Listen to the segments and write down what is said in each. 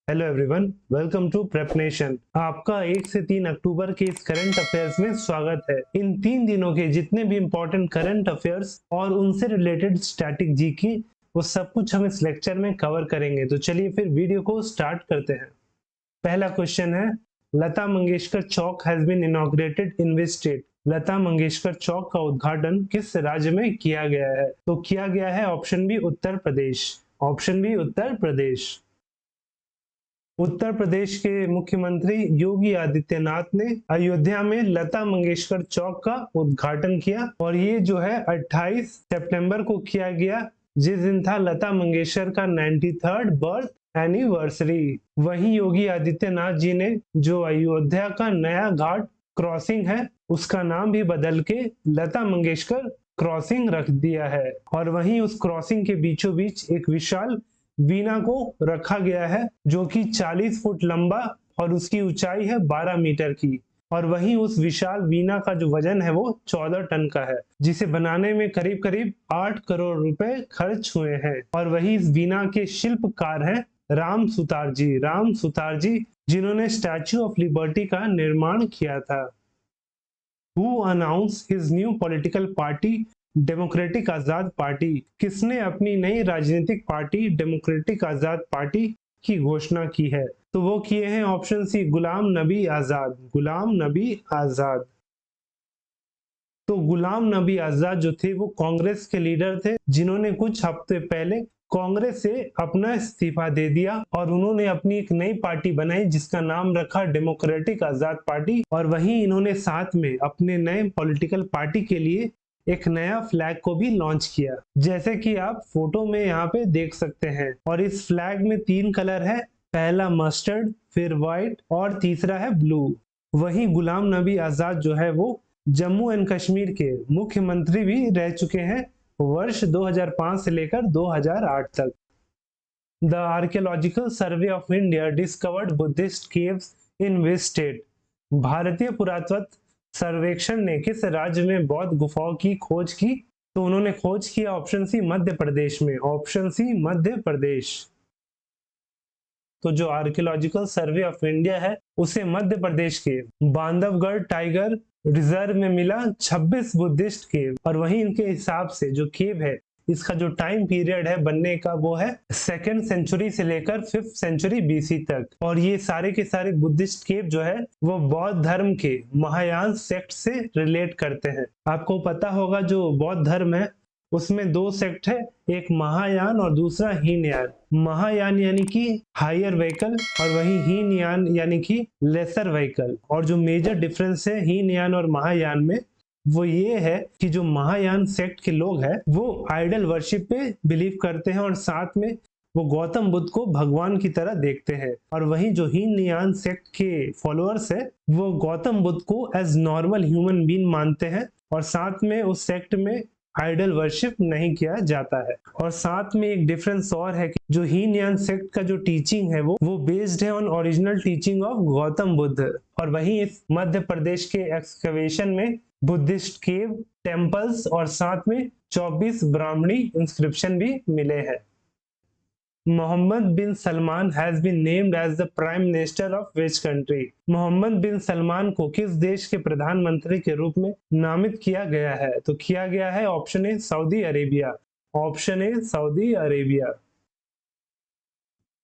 Hello everyone, welcome to Prep Nation. आपका 1 से 3 अक्टूबर के इस करंट अफेयर्स में स्वागत है। इन 3 दिनों के जितने भी इंपॉर्टेंट करंट अफेयर्स और उनसे रिलेटेड स्टैटिक जीके वो सब कुछ हम इस लेक्चर में कवर करेंगे। तो चलिए फिर वीडियो को स्टार्ट करते हैं। पहला क्वेश्चन है, Lata Mangeshkar chowk has been inaugurated in which state? Lata Mangeshkar chowk का उद्घाटन किस राज्य में किया गया है? तो किया गया है option B Uttar Pradesh. Option B Uttar Pradesh. Uttar Pradesh के मुख्यमंत्री योगी आदित्यनाथ ने अयोध्या में लता मंगेशकर चौक का उद्घाटन किया और ये जो है 28 सितंबर को किया गया, जिस दिन था लता मंगेशकर का 93rd बर्थ एनिवर्सरी। वहीं योगी आदित्यनाथ जी ने जो अयोध्या का नया घाट क्रॉसिंग है उसका नाम भी बदल के लता मंगेशकर क्रॉसिंग रख दिया है और वहीं उस क्रॉसिंग के बीचों बीच एक विशाल वीणा को रखा गया है जो कि 40 फुट लंबा और उसकी ऊंचाई है 12 मीटर की। और वहीं उस विशाल वीणा का जो वजन है वो 14 टन का है, जिसे बनाने में करीब करीब 8 करोड़ रुपए खर्च हुए हैं। और वही इस वीणा के शिल्पकार हैं राम सुतार जी। राम सुतार जी जिन्होंने स्टैच्यू ऑफ लिबर्टी का निर्माण किया था। Who announced his new political party Democratic Azad party? किसने अपनी नई राजनीतिक पार्टी डेमोक्रेटिक आजाद पार्टी की घोषणा की है? तो वो किए हैं ऑप्शन सी गुलाम नबी आजाद। गुलाम नबी आजाद। तो गुलाम नबी आजाद जो थे वो कांग्रेस के लीडर थे जिन्होंने कुछ हफ्ते पहले कांग्रेस से अपना इस्तीफा दे दिया और उन्होंने अपनी एक नई पार्टी बनाई जिसका नाम रखा डेमोक्रेटिक आजाद पार्टी। और वहीं इन्होंने साथ में अपने नए पॉलिटिकल पार्टी के लिए एक नया फ्लैग को भी लॉन्च किया, जैसे कि आप फोटो में यहाँ पे देख सकते हैं। और इस फ्लैग में 3 कलर है, पहला मस्टर्ड, फिर व्हाइट और तीसरा है ब्लू। वहीं गुलाम नबी आजाद जो है वो जम्मू एंड कश्मीर के मुख्यमंत्री भी रह चुके हैं वर्ष 2005 से लेकर 2008 तक। The archaeological survey of India discovered Buddhist caves in which state? भारतीय पुरातत्व सर्वेक्षण ने किस राज्य में बौद्ध गुफाओं की खोज की? तो उन्होंने खोज किया ऑप्शन सी मध्य प्रदेश में। Option C Madhya Pradesh. तो जो आर्कियोलॉजिकल सर्वे ऑफ इंडिया है उसे मध्य प्रदेश के बांधवगढ़ टाइगर रिजर्व में मिला 26 बुद्धिस्ट केव। और वहीं इनके हिसाब से जो केव है इसका जो टाइम पीरियड है बनने का वो है 2nd सेंचुरी से लेकर 5th सेंचुरी बीसी तक। और ये सारे के सारे बुद्धिस्ट केव जो है वो बौद्ध धर्म के महायान सेक्ट से रिलेट करते हैं। आपको पता होगा जो बौद्ध धर्म है उसमें 2 सेक्ट है, एक महायान और दूसरा हीनयान। महायान यानी कि हायर व्हीकल और वही हीनयान यानी कि लेसर व्हीकल। और जो मेजर डिफरेंस है हीनयान और महायान में वो ये है कि जो महायान सेक्ट के लोग हैं वो आइडल वर्शिप पे बिलीव करते हैं और साथ में वो गौतम बुद्ध को भगवान की तरह देखते हैं। और वहीं जो हीनयान सेक्ट के फॉलोअर्स है वो गौतम बुद्ध को एज नॉर्मल ह्यूमन बीइंग मानते हैं और साथ में उस सेक्ट में आइडल वर्शिप नहीं किया जाता है। और साथ में एक डिफरेंस और है कि जो हीनयान सेक्ट का जो टीचिंग है वो बेस्ड है on original teaching of Gautam Buddha. और वहीं इस मध्य प्रदेश के एक्सकवेशन में बुद्धिस्ट केव, टेम्पल्स और साथ में 24 ब्राह्मणी इंस्क्रिप्शन भी मिले हैं। Mohammed bin Salman has been named as the prime minister of which country? Mohammed bin Salman को किस देश के प्रधानमंत्री के रूप में नामित किया गया है? तो किया गया है option A Saudi Arabia. Option A Saudi Arabia.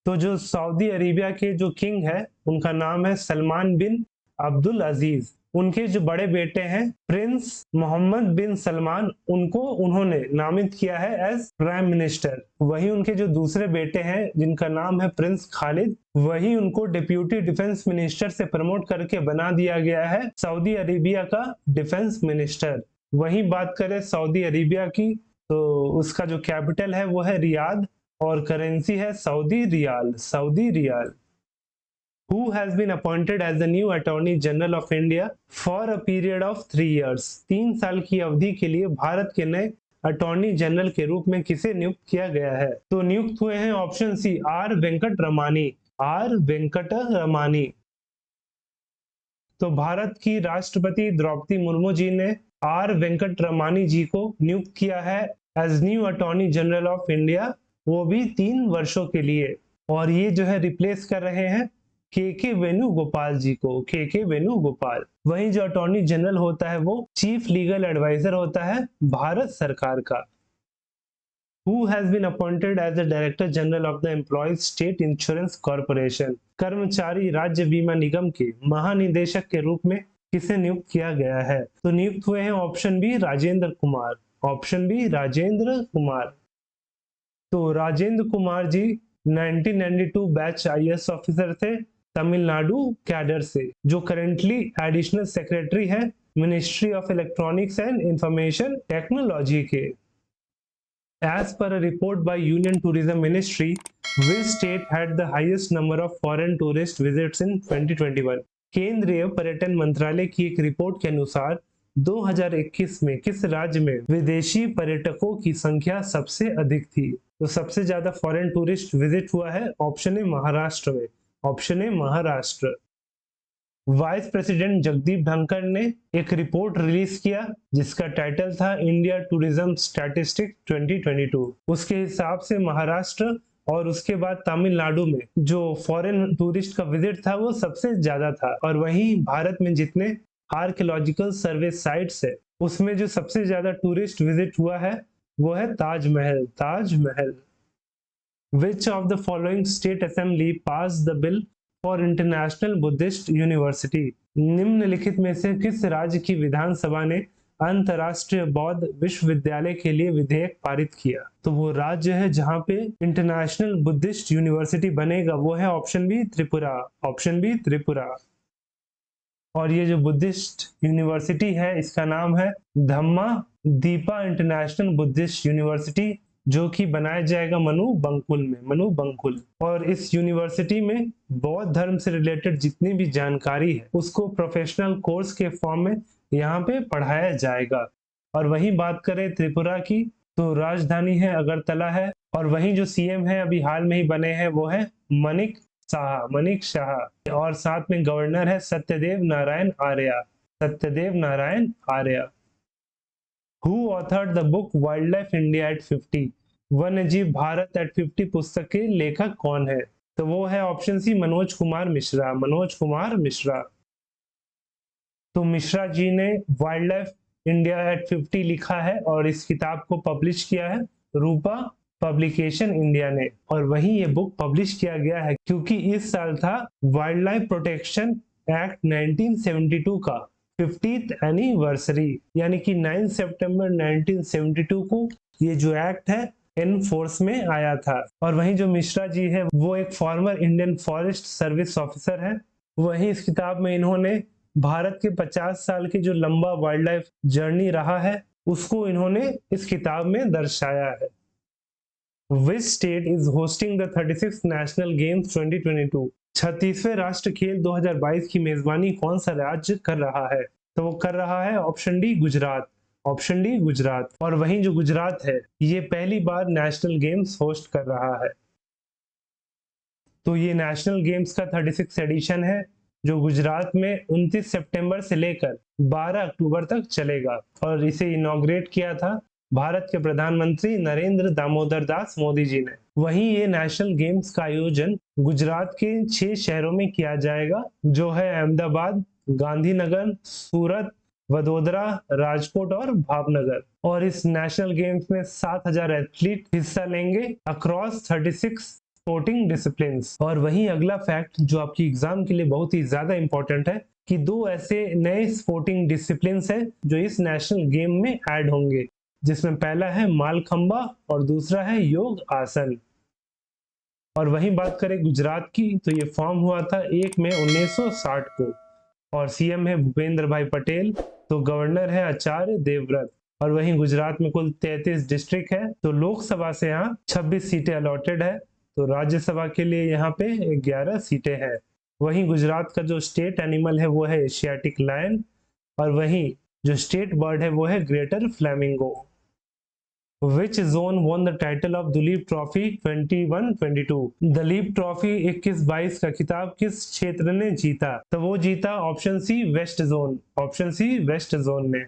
तो जो सऊदी अरेबिया के जो किंग है उनका नाम है सलमान बिन अब्दुल अजीज। उनके जो बड़े बेटे हैं प्रिंस मोहम्मद बिन सलमान, उनको उन्होंने नामित किया है एज प्राइम मिनिस्टर। वही उनके जो दूसरे बेटे हैं जिनका नाम है प्रिंस खालिद, वही उनको डिप्यूटी डिफेंस मिनिस्टर से प्रमोट करके बना दिया गया है सऊदी अरेबिया का डिफेंस मिनिस्टर। वही बात करें सऊदी अरेबिया की तो उसका जो कैपिटल है वो है रियाद और करेंसी है Saudi riyal. Saudi riyal. Who has been appointed as the new Attorney General of India for a period of 3 years? 3 साल की अवधि के लिए भारत के नए अटॉर्नी जनरल के रूप में किसे नियुक्त किया गया है? तो नियुक्त हुए हैं option C R Venkataramani. R Venkataramani. तो भारत की राष्ट्रपति द्रौपदी मुर्मू जी ने आर वेंकट रमानी जी को नियुक्त किया है as new attorney general of India, वो भी 3 वर्षों के लिए। और ये जो है रिप्लेस कर रहे हैं के वेणुगोपाल जी को, के वेणुगोपाल। वहीं जो अटॉर्नी जनरल होता है वो चीफ लीगल एडवाइजर होता है भारत सरकार का। Who has been appointed as the Director General of the Employees State Insurance Corporation? कर्मचारी राज्य बीमा निगम के महानिदेशक के रूप में किसे नियुक्त किया गया है? तो नियुक्त हुए हैं option B Rajendra Kumar, option B Rajendra Kumar. तो Rajendra Kumar ji 1992 batch IAS officer थे, तमिलनाडु कैडर से, जो करेंटली एडिशनल सेक्रेटरी है ministry of electronics and information technology के। As per a report by Union Tourism Ministry, which state had the highest number of foreign tourist visits in 2021? केंद्रीय पर्यटन मंत्रालय की एक रिपोर्ट के अनुसार 2021 में किस राज्य में विदेशी पर्यटकों की संख्या सबसे अधिक थी? तो सबसे ज्यादा फॉरेन टूरिस्ट विजिट हुआ है ऑप्शन ए महाराष्ट्र में, option A Maharashtra. Vice president Jagdeep Dhankhar ने एक रिपोर्ट रिलीज किया जिसका टाइटल था इंडिया टूरिज्म स्टैटिस्टिक्स 2022। उसके हिसाब से महाराष्ट्र और उसके बाद तमिलनाडु में जो फॉरेन टूरिस्ट का विजिट था वो सबसे ज्यादा था। और वहीं भारत में जितने आर्कियोलॉजिकल सर्वे साइट्स है उसमें जो सबसे ज्यादा टूरिस्ट विजिट हुआ है वो है Taj Mahal, Taj Mahal. Which of the following state assembly passed the bill for international Buddhist university? निम्नलिखित में से किस राज्य की विधानसभा ने अंतरराष्ट्रीय बौद्ध विश्वविद्यालय के लिए विधेयक पारित किया? तो वो राज्य है जहां पे इंटरनेशनल बुद्धिस्ट यूनिवर्सिटी बनेगा वो है option B Tripura, option B Tripura. और ये जो बुद्धिस्ट यूनिवर्सिटी है इसका नाम है Dhamma Dipa international Buddhist university, जो कि बनाया जाएगा मनु बंकुल में, मनु बंकुल। और इस यूनिवर्सिटी में बौद्ध धर्म से रिलेटेड जितनी भी जानकारी है उसको प्रोफेशनल कोर्स के फॉर्म में यहाँ पे पढ़ाया जाएगा। और वहीं बात करें त्रिपुरा की तो राजधानी है अगरतला है, और वहीं जो सीएम है अभी हाल में ही बने हैं वो है मनिक शाह, मनिक शाह। और साथ में गवर्नर है Satyadev Narayan Arya, Satyadev Narayan Arya. Who authored the book Wildlife India at 50? वन्य जीव भारत एट 50 पुस्तक के लेखक कौन है? तो वो है ऑप्शन सी मनोज कुमार मिश्रा, मनोज कुमार मिश्रा। तो मिश्रा जी ने वाइल्ड लाइफ इंडिया एट 50 लिखा है और इस किताब को पब्लिश किया है रूपा पब्लिकेशन इंडिया ने। और वहीं ये बुक पब्लिश किया गया है क्योंकि इस साल था वाइल्ड लाइफ प्रोटेक्शन एक्ट 1972 का 50th एनिवर्सरी, यानी कि 9 सितंबर 1972 को ये जो एक्ट है इन फोर्स में आया था। और वहीं जो मिश्रा जी है वो एक former Indian forest service officer है। वहीं इस किताब में इन्होंने भारत के 50 साल के जो लंबा वाइल्ड लाइफ जर्नी रहा है उसको इन्होंने इस किताब में दर्शाया है। Which state is hosting the 36th National Games 2022? 36वें राष्ट्र खेल 2022 की मेजबानी कौन सा राज्य कर रहा है? तो वो कर रहा है option D Gujarat, option D Gujarat. और वहीं जो गुजरात है ये पहली बार नेशनल गेम्स होस्ट कर रहा है। तो ये नेशनल गेम्स का 36 एडिशन है जो गुजरात में 29 सितंबर से लेकर 12 अक्टूबर तक चलेगा। और इसे इनॉग्रेट किया था भारत के प्रधानमंत्री नरेंद्र दामोदर दास मोदी जी ने। वहीं ये नेशनल गेम्स का आयोजन गुजरात के 6 शहरों में किया जाएगा जो है अहमदाबाद, गांधीनगर, सूरत, वडोदरा, राजकोट और भावनगर। और इस नेशनल गेम्स में 7000 एथलीट हिस्सा लेंगे अक्रॉस 36 स्पोर्टिंग डिसिप्लिन्स। और वहीं अगला फैक्ट जो आपकी एग्जाम के लिए बहुत ही ज्यादा इंपॉर्टेंट है कि 2 ऐसे नए स्पोर्टिंग डिसिप्लिन्स है जो इस नेशनल गेम में ऐड होंगे, जिसमें पहला है मालखंबा और दूसरा है योग आसन। और वहीं बात करें गुजरात की तो ये फॉर्म हुआ था 1 मई 1960 को। और सीएम है भूपेंद्र भाई पटेल, तो गवर्नर है आचार्य देवव्रत। और वहीं गुजरात में कुल 33 डिस्ट्रिक्ट है, तो लोकसभा से यहाँ 26 सीटें अलॉटेड है, तो राज्यसभा के लिए यहाँ पे 11 सीटें हैं। वहीं गुजरात का जो स्टेट एनिमल है वो है एशियाटिक लायन, और वहीं जो स्टेट बर्ड है वो है greater flamingo. Which zone won the title of Duleep trophy 21-22? Duleep trophy 21-22 का खिताब किस क्षेत्र ने जीता? तो वो जीता option C west zone, option C west zone ने।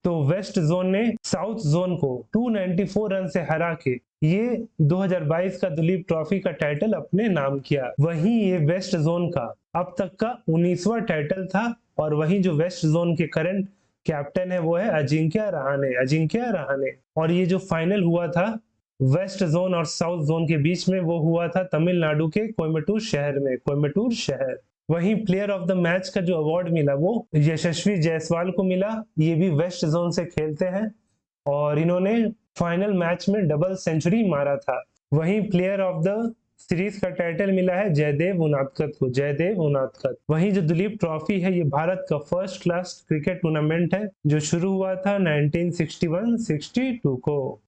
तो वेस्ट जोन ने साउथ जोन को 294 रन से हरा के ये 2022 का दुलीप ट्रॉफी का टाइटल अपने नाम किया। वहीं ये वेस्ट जोन का अब तक का 19वां टाइटल था और वहीं जो वेस्ट जोन के करंट कैप्टन है वो है अजिंक्य रहाणे। और ये जो फाइनल हुआ था वेस्ट जोन और साउथ जोन के बीच में वो हुआ था तमिलनाडु के कोयम्बटूर शहर। वहीं प्लेयर ऑफ द मैच का जो अवार्ड मिला वो यशस्वी जायसवाल को मिला। ये भी वेस्ट जोन से खेलते हैं और इन्होंने फाइनल मैच में डबल सेंचुरी मारा था। वहीं प्लेयर ऑफ द सीरीज का टाइटल मिला है जयदेव उनादकत। वहीं जो दुलीप ट्रॉफी है ये भारत का फर्स्ट क्लास क्रिकेट टूर्नामेंट है जो शुरू हुआ था 1961-62 को।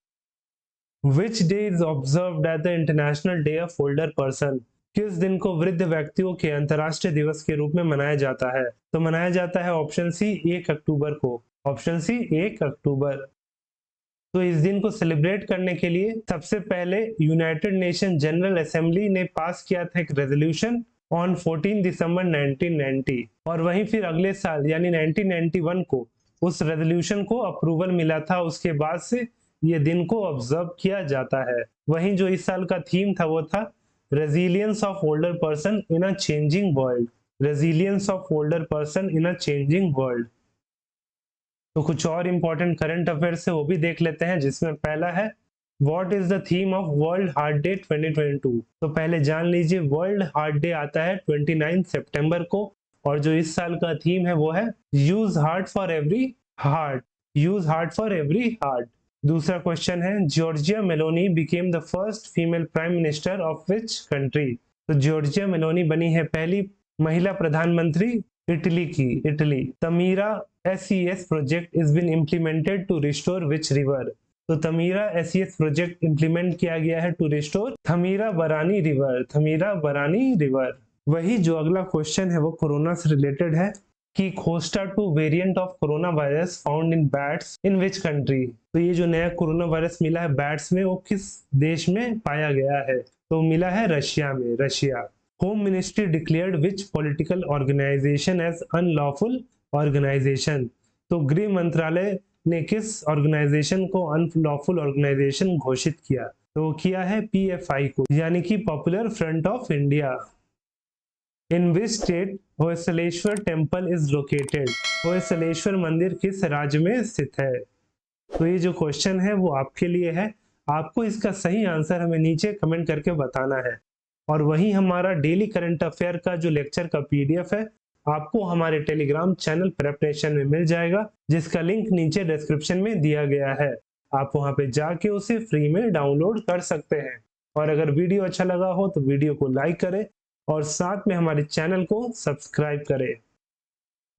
Which day is observed as the International Day of Older Person? किस दिन को वृद्ध व्यक्तियों के अंतर्राष्ट्रीय दिवस के रूप में मनाया जाता है? तो मनाया जाता है ऑप्शन सी 1 अक्टूबर को। ऑप्शन सी 1 अक्टूबर। तो इस दिन को सेलिब्रेट करने के लिए सबसे पहले यूनाइटेड नेशन जनरल असेंबली ने पास किया था एक रेजोल्यूशन ऑन 14 दिसंबर 1990 और वहीं फिर अगले साल यानी 1991 को उस रेजोल्यूशन को अप्रूवल मिला था। उसके बाद से ये दिन को ऑब्जर्व किया जाता है। वहीं जो इस साल का थीम था वो था resilience of older person in a changing world. तो कुछ और इंपॉर्टेंट करंट अफेयर्स है वो भी देख लेते हैं, जिसमें पहला है what is the theme of world heart day 2022। तो पहले जान लीजिए वर्ल्ड हार्ट डे आता है 29 सितंबर को और जो इस साल का थीम है वो है use heart for every heart. दूसरा क्वेश्चन है Giorgia Meloni became the first female prime minister of which country. तो जॉर्जिया मेलोनी बनी है पहली महिला प्रधानमंत्री Italy. Tamira SES project is been implemented to restore which river. तो तमीरा SES प्रोजेक्ट इम्प्लीमेंट किया गया है टू रिस्टोर थमीरा बरानी रिवर। वही जो अगला क्वेश्चन है वो कोरोना से रिलेटेड है कि Khosta 2 variant of corona virus found in bats in which country. तो ये जो नया कोरोना वायरस मिला है बैट्स में वो किस देश में पाया गया है? तो मिला है Russia. Home ministry declared which political organisation as unlawful organisation. तो गृह मंत्रालय ने किस ऑर्गेनाइजेशन को अनलॉफुल ऑर्गेनाइजेशन घोषित किया? तो किया है PFI को, यानी कि popular front of India. In which state Hoysaleswara temple is located. Hoysaleswara मंदिर किस राज्य में स्थित है? तो ये जो क्वेश्चन है वो आपके लिए है, आपको इसका सही आंसर हमें नीचे कमेंट करके बताना है। और वही हमारा डेली करंट अफेयर का जो लेक्चर का PDF है आपको हमारे टेलीग्राम चैनल प्रेपरेशन में मिल जाएगा, जिसका लिंक नीचे डिस्क्रिप्शन में दिया गया है। आप वहां पे जाके उसे फ्री में डाउनलोड कर सकते हैं। और अगर वीडियो अच्छा लगा हो तो वीडियो को लाइक करें और साथ में हमारे चैनल को सब्सक्राइब करें।